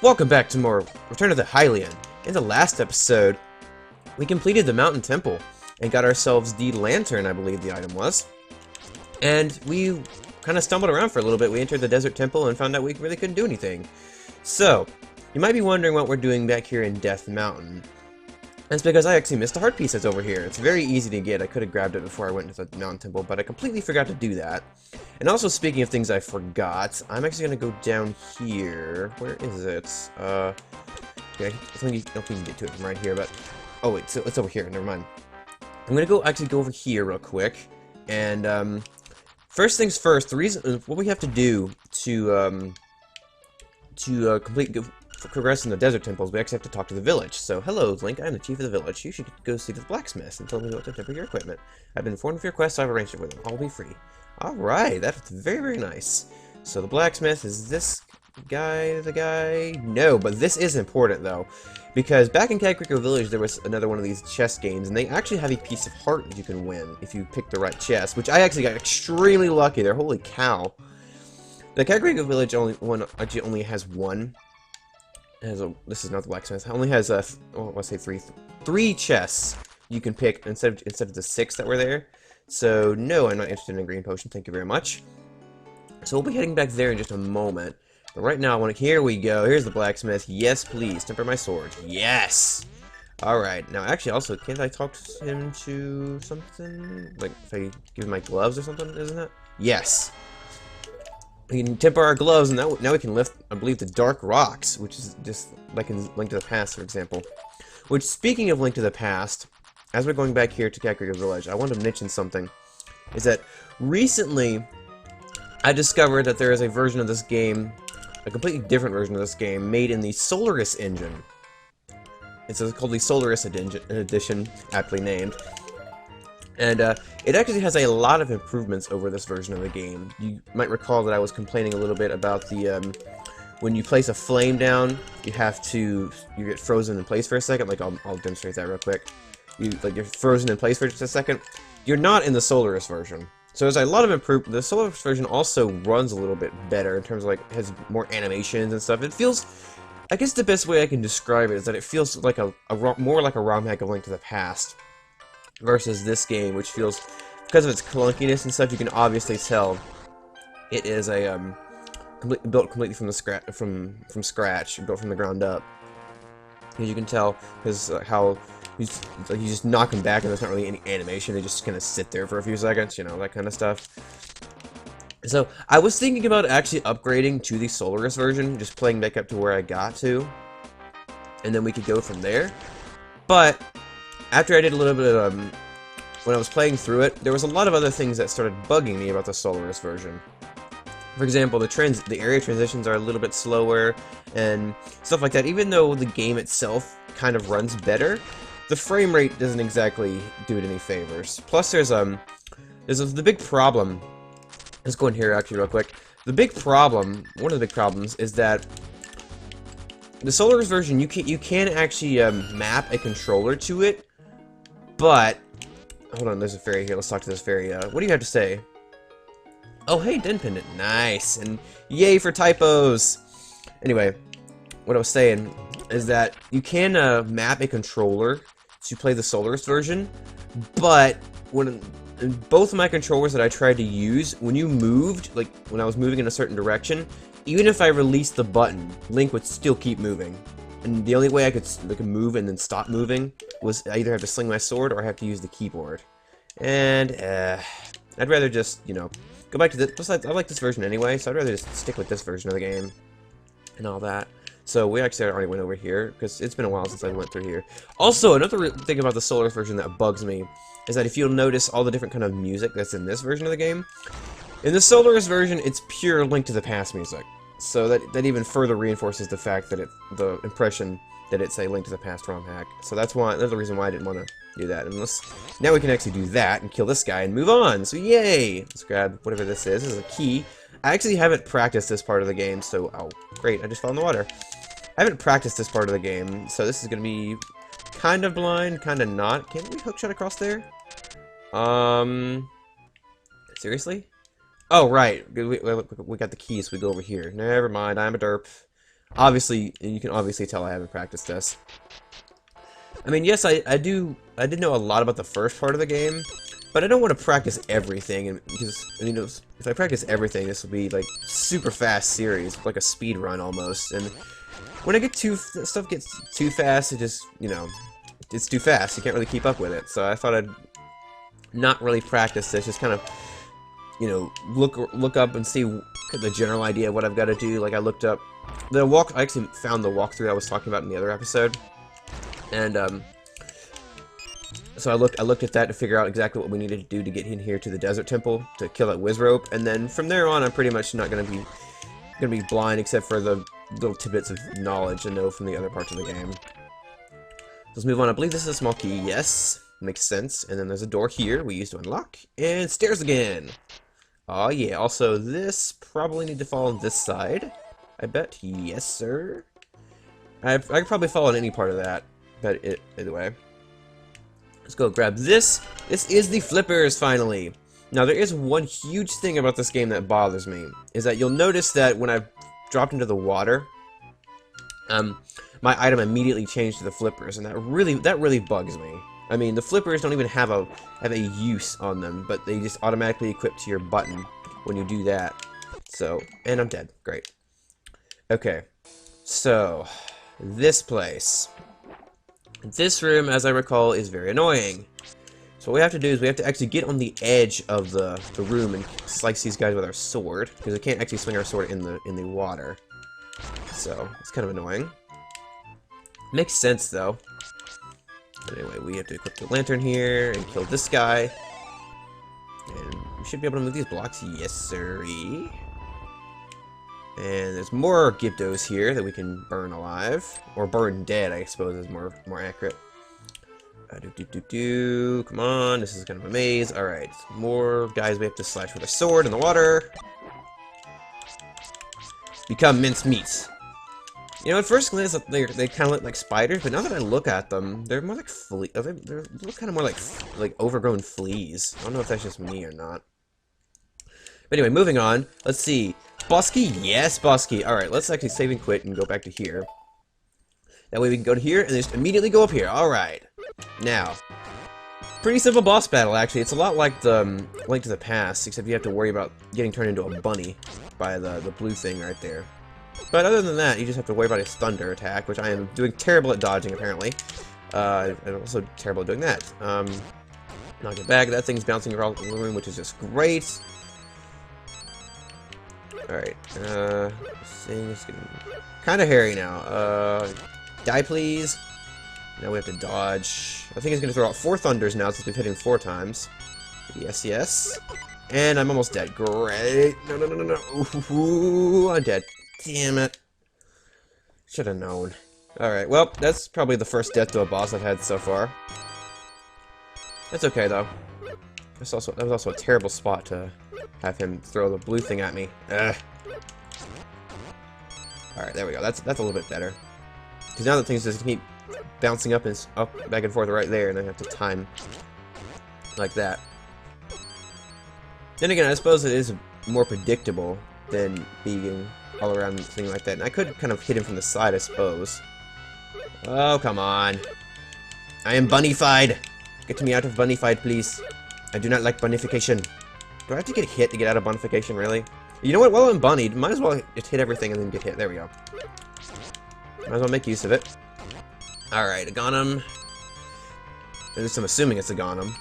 Welcome back to more Return of the Hylian. In the last episode, we completed the mountain temple and got ourselves the lantern, I believe the item was. And we kind of stumbled around for a little bit. We entered the desert temple and found out we really couldn't do anything. So, you might be wondering what we're doing back here in Death Mountain. That's because I actually missed a heart piece that's over here. It's very easy to get. I could have grabbed it before I went into the mountain temple, but I completely forgot to do that. And also, speaking of things I forgot, I'm actually going to go down here. Where is it? Okay, I don't think you can get to it from right here, but... Oh, wait, so it's over here. Never mind. I'm going to actually go over here real quick. And, first things first, the reason... What we have to do to progress in the desert temples, we actually have to talk to the village. So, hello, Link, I'm the chief of the village. You should go see the blacksmith and tell me what to temper your equipment. I've been informed of your quest, so I've arranged it with him. I'll be free. Alright, that's very, very nice. So, the blacksmith, is this guy the guy? No, but this is important, though. Because back in Kakariko Village, there was another one of these chess games, and they actually have a piece of heart that you can win if you pick the right chess, which I actually got extremely lucky there. Holy cow. The Kakariko Village actually only has one. This is not the blacksmith. It only has let's say three chests you can pick instead of the 6 that were there. So no, I'm not interested in a green potion. Thank you very much. So we'll be heading back there in just a moment. But right now, here we go. Here's the blacksmith. Yes, please temper my sword. Yes. All right. Now, actually, also, can't I talk to him to something? Like if I give him my gloves or something, isn't it? Yes. We can temper our gloves, and now we can lift, I believe, the dark rocks, which is just like in Link to the Past, for example. Which, speaking of Link to the Past, as we're going back here to Kakariko Village, I want to mention something. Is that recently, I discovered that there is a version of this game, a completely different version of this game, made in the Solarus engine. It's called the Solarus edition, aptly named. And it actually has a lot of improvements over this version of the game. You might recall that I was complaining a little bit about the when you place a flame down, you get frozen in place for a second. Like I'll demonstrate that real quick. You're frozen in place for just a second. You're not in the Solarus version. So there's a lot of improvement. The Solarus version also runs a little bit better in terms of has more animations and stuff. It feels, I guess the best way I can describe it is that it feels like more like a ROM hack of Link to the Past. Versus this game, which feels, because of its clunkiness and stuff, you can obviously tell it is a built completely from scratch, built from the ground up. As you can tell, because how you just knock them back and there's not really any animation; they just kind of sit there for a few seconds, you know, that kind of stuff. So I was thinking about actually upgrading to the Solarus version, just playing back up to where I got to, and then we could go from there. But after I did a little bit of, when I was playing through it, there was a lot of other things that started bugging me about the Solarus version. For example, the area transitions are a little bit slower, and stuff like that. Even though the game itself kind of runs better, the frame rate doesn't exactly do it any favors. Plus, there's the big problem. Let's go in here actually real quick. The big problem, one of the big problems, is that the Solarus version, you can actually map a controller to it. But, hold on, there's a fairy here. Let's talk to this fairy. What do you have to say? Oh, hey, Den Pendant. Nice. And yay for typos. Anyway, what I was saying is that you can map a controller to play the Solarus version, but both of my controllers that I tried to use, when you moved, like when I was moving in a certain direction, even if I released the button, Link would still keep moving. And the only way I could move and then stop moving was I either have to sling my sword or I have to use the keyboard. And, I'd rather just, you know, go back to this. Besides, I like this version anyway, so I'd rather just stick with this version of the game. And all that. So we actually already went over here, because it's been a while since I went through here. Also, another thing about the Solarus version that bugs me is that if you'll notice all the different kind of music that's in this version of the game, in the Solarus version, it's pure Link to the Past music. So that even further reinforces the fact that the impression that it's a Link to the Past ROM hack. So that's the reason why I didn't want to do that. Now we can actually do that and kill this guy and move on. So yay! Let's grab whatever this is. This is a key. I actually haven't practiced this part of the game, so oh great! I just fell in the water. I haven't practiced this part of the game, so this is gonna be kind of blind, kind of not. Can't we hookshot across there? Seriously? Oh, right. We got the keys. We go over here. Never mind. I'm a derp. Obviously, you can obviously tell I haven't practiced this. I mean, yes, I did know a lot about the first part of the game, but I don't want to practice everything, and because, you know, if I practice everything, this will be, like, super fast series, like a speed run almost, and when I get stuff gets too fast, it just, you know, it's too fast, you can't really keep up with it, so I thought I'd not really practice this, just kind of, you know, look up and see the general idea of what I've got to do. Like, I looked up I actually found the walkthrough I was talking about in the other episode, and so I looked at that to figure out exactly what we needed to do to get in here to the desert temple to kill that Wizrope, and then from there on I'm pretty much not gonna be blind except for the little tidbits of knowledge I know from the other parts of the game. Let's move on. I believe this is a small key. Yes, makes sense. And then there's a door here we use to unlock, and stairs again. Oh yeah. Also, this probably need to fall on this side. I bet. Yes, sir. I could probably fall on any part of that, but either way. Let's go grab this. This is the flippers, finally. Now, there is one huge thing about this game that bothers me, is that you'll notice that when I've dropped into the water, my item immediately changed to the flippers, and that really bugs me. I mean, the flippers don't even have a use on them, but they just automatically equip to your button when you do that. So, and I'm dead. Great. Okay. So, this place. This room, as I recall, is very annoying. So what we have to do is we have to actually get on the edge of the room and slice these guys with our sword, because we can't actually swing our sword in the water. So, it's kind of annoying. Makes sense, though. Anyway, we have to equip the lantern here and kill this guy. And we should be able to move these blocks. Yes, sirree. And there's more Gyptos here that we can burn alive. Or burn dead, I suppose is more accurate. Come on, this is kind of a maze. Alright, more guys we have to slash with a sword in the water. Become mincemeat. You know, at first glance, they kind of look like spiders, but now that I look at them, they're more like they look kind of more like overgrown fleas. I don't know if that's just me or not. But anyway, moving on. Let's see. Bosky? Yes, Bosky. Alright, let's actually save and quit and go back to here. That way we can go to here and just immediately go up here. Alright. Now, pretty simple boss battle, actually. It's a lot like the Link to the Past, except you have to worry about getting turned into a bunny by the blue thing right there. But other than that, you just have to worry about his thunder attack, which I am doing terrible at dodging, apparently. And also terrible at doing that. Knock it back. That thing's bouncing around the room, which is just great. Alright. This thing's getting kind of hairy now. Die, please. Now we have to dodge. I think he's going to throw out 4 thunders now, since we've hit him 4 times. Yes, yes. And I'm almost dead. Great. No. Ooh, I'm dead. Damn it. Should have known. Alright, well, that's probably the first death to a boss I've had so far. That's okay, though. That was also a terrible spot to have him throw the blue thing at me. Ugh. Alright, there we go. That's a little bit better. Because now the things just keep bouncing up and back and forth right there, and I have to time like that. Then again, I suppose it is more predictable than being all around a thing like that. And I could kind of hit him from the side, I suppose. Oh, come on. I am bunnified. Get me out of bunnified, please. I do not like bunnification. Do I have to get hit to get out of bunnification, really? You know what? While I'm bunnied, might as well just hit everything and then get hit. There we go. Might as well make use of it. Alright, a Ghanem. At least I'm assuming it's a Ghanem.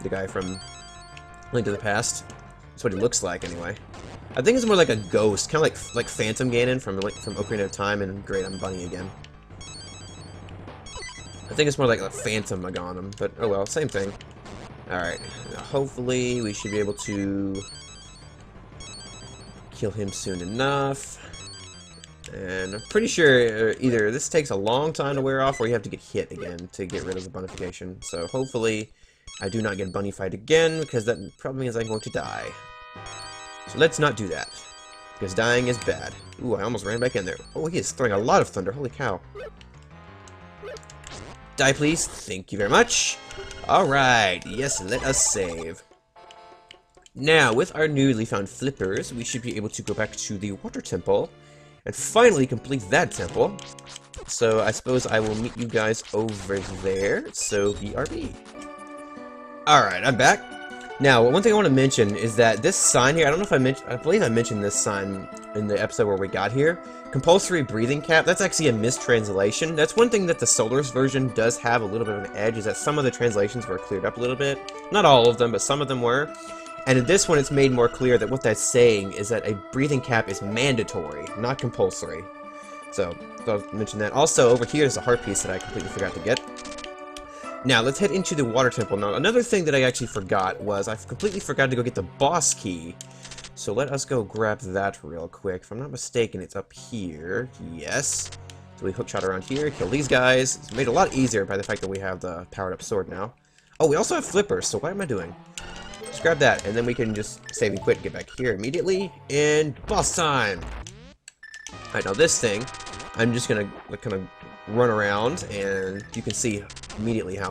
The guy from Link to the Past. That's what he looks like, anyway. I think it's more like a ghost, kind of like Phantom Ganon from Ocarina of Time, and great, I'm bunny again. I think it's more like a Phantom Ghanem, but oh well, same thing. Alright, hopefully we should be able to kill him soon enough. And I'm pretty sure either this takes a long time to wear off, or you have to get hit again to get rid of the bunnification. So hopefully I do not get bunnified again, because that probably means I'm going to die. So let's not do that, because dying is bad. Ooh, I almost ran back in there. Oh, he is throwing a lot of thunder. Holy cow. Die, please. Thank you very much. Alright, yes, let us save. Now, with our newly found flippers, we should be able to go back to the water temple and finally complete that temple. So I suppose I will meet you guys over there, so BRB. Alright, I'm back. Now, one thing I want to mention is that this sign here, I don't know if I believe I mentioned this sign in the episode where we got here. Compulsory breathing cap, that's actually a mistranslation. That's one thing that the Solarus version does have a little bit of an edge, is that some of the translations were cleared up a little bit. Not all of them, but some of them were. And in this one, it's made more clear that what that's saying is that a breathing cap is mandatory, not compulsory. So, I'll mention that. Also, over here is a heart piece that I completely forgot to get. Now, let's head into the water temple. Now, another thing that I actually forgot was I completely forgot to go get the boss key. So let us go grab that real quick. If I'm not mistaken, it's up here. Yes. So we hookshot around here, kill these guys. It's made a lot easier by the fact that we have the powered-up sword now. Oh, we also have flippers, so what am I doing? Just grab that, and then we can just save and quit and get back here immediately. And boss time! Alright, now this thing, I'm just gonna kind of run around, and you can see immediately how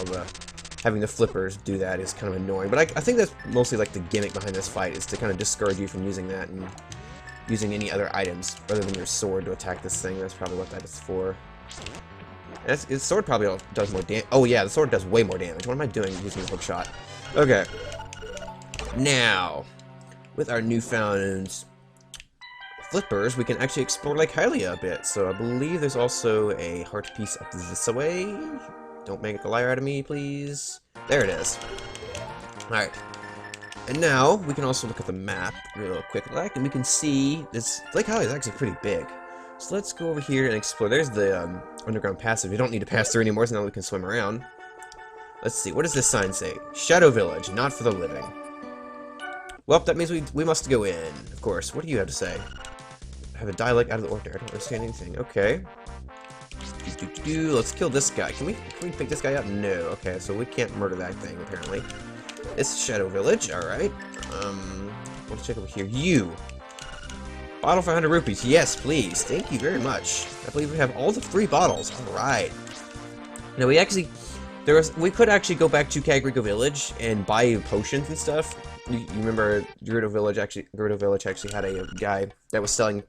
having the flippers do that is kind of annoying. But I think that's mostly like the gimmick behind this fight, is to kind of discourage you from using that and using any other items other than your sword to attack this thing. That's probably what that is for. His sword probably does more damage. Oh yeah, the sword does way more damage. What am I doing using the hook shot? Okay. Now, with our newfound flippers, we can actually explore Lake Hylia a bit. So I believe there's also a heart piece up this way. Don't make a liar out of me, please. There it is. Alright. And now, we can also look at the map real quick, and we can see this Lake Hylia is actually pretty big. So let's go over here and explore. There's the underground passage. We don't need to pass through anymore, so now we can swim around. Let's see, what does this sign say? Shadow Village, not for the living. Well, that means we must go in, of course. What do you have to say? I have a dialect out of the ordinary. I don't understand anything. Okay. Let's kill this guy. Can we pick this guy up? No. Okay, so we can't murder that thing, apparently. It's Shadow Village, alright. Let's check over here. You! Bottle for 100 rupees. Yes, please. Thank you very much. I believe we have all the 3 bottles. Alright. Now, we could actually go back to Kagriko Village and buy potions and stuff. You remember Gerudo Village actually had a guy that was selling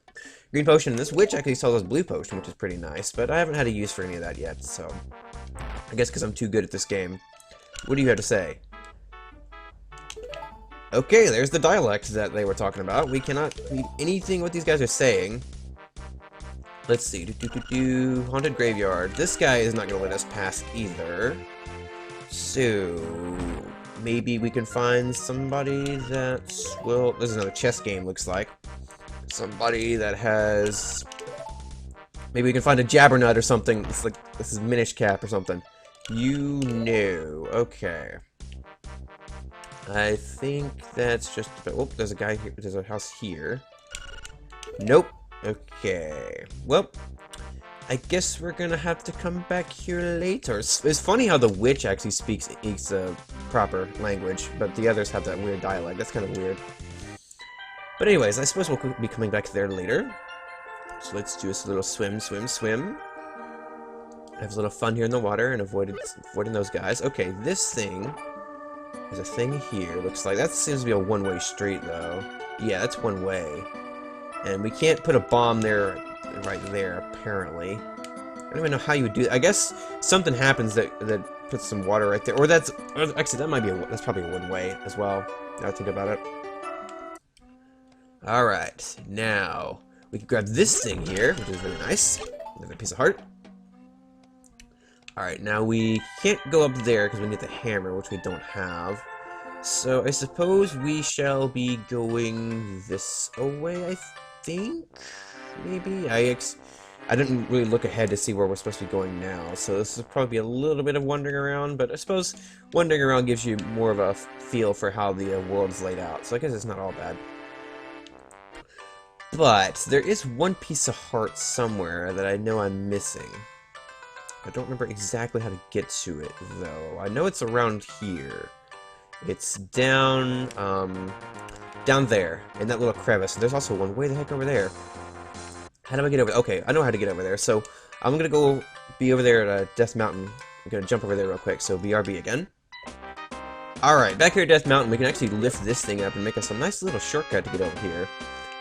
green potion, and this witch actually sells us blue potion, which is pretty nice, but I haven't had a use for any of that yet, so I guess because I'm too good at this game. What do you have to say? Okay, there's the dialect that they were talking about. We cannot read anything what these guys are saying. Let's see. Haunted Graveyard. This guy is not going to let us pass either. So maybe we can find somebody that will... This is another chess game, looks like. Somebody that has... Maybe we can find a Jabbernut or something. It's like, this is Minish Cap or something. You know. Okay. I think that's just... Oh, there's a guy here. There's a house here. Nope. Okay. Well, I guess we're gonna have to come back here later. It's funny how the witch actually speaks proper language, but the others have that weird dialect. That's kind of weird. But anyways, I suppose we'll be coming back there later. So let's do this little swim. Have a little fun here in the water and avoiding those guys. Okay, this thing... There's a thing here, looks like. That seems to be a one-way street, though. Yeah, that's one way. And we can't put a bomb there, right there, apparently. I don't even know how you would do that. I guess something happens that puts some water right there. Or that's... Actually, that's probably a one-way as well, now I think about it. Alright, now... We can grab this thing here, which is really nice. Another piece of heart. Alright, now we can't go up there because we need the hammer, which we don't have. So I suppose we shall be going this way, I think? Maybe? I didn't really look ahead to see where we're supposed to be going now, so this is probably a little bit of wandering around, but I suppose wandering around gives you more of a feel for how the world is laid out, so I guess it's not all bad. But there is one piece of heart somewhere that I know I'm missing. I don't remember exactly how to get to it, though. I know it's around here. It's down, down there, in that little crevice. There's also one way the heck over there. How do I get over? Okay, I know how to get over there. So I'm gonna go be over there at Death Mountain. I'm gonna jump over there real quick. So BRB again. All right, back here at Death Mountain, we can actually lift this thing up and make us a nice little shortcut to get over here.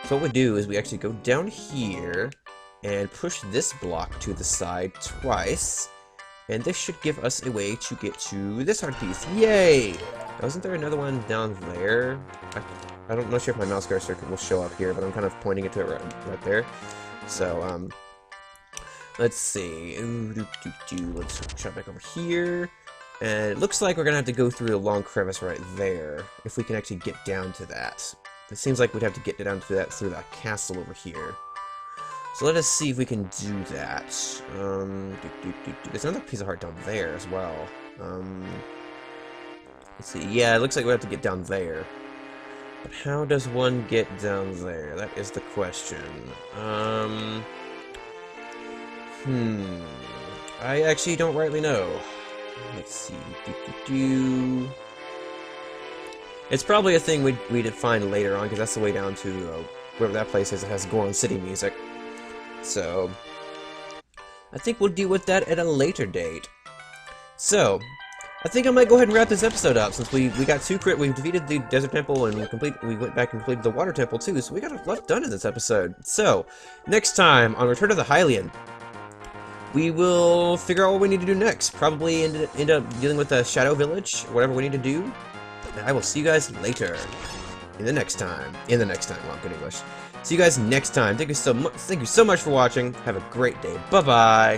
So what we do is we actually go down here, and push this block to the side twice. And this should give us a way to get to this hard piece. Yay! Wasn't there another one down there? I'm not sure if my mouse cursor will show up here, but I'm kind of pointing it to it right there. So, let's see. Let's jump back over here. And it looks like we're gonna have to go through a long crevice right there, if we can actually get down to that. It seems like we'd have to get down to that through that castle over here. So let us see if we can do that. There's another piece of heart down there as well. Let's see. Yeah, it looks like we have to get down there. But how does one get down there? That is the question. I actually don't rightly know. Let's see. It's probably a thing we'd find later on, because that's the way down to wherever that place is. It has Goron City music. So, I think we'll deal with that at a later date. So, I think I might go ahead and wrap this episode up, since we got we defeated the Desert Temple, and we went back and completed the Water Temple too, so we got a lot done in this episode. So, next time, on Return of the Hylian, we will figure out what we need to do next. Probably end up dealing with the Shadow Village, or whatever we need to do. And I will see you guys later. In the next time. Well, good English. See you guys next time. Thank you so much for watching. Have a great day. Bye-bye.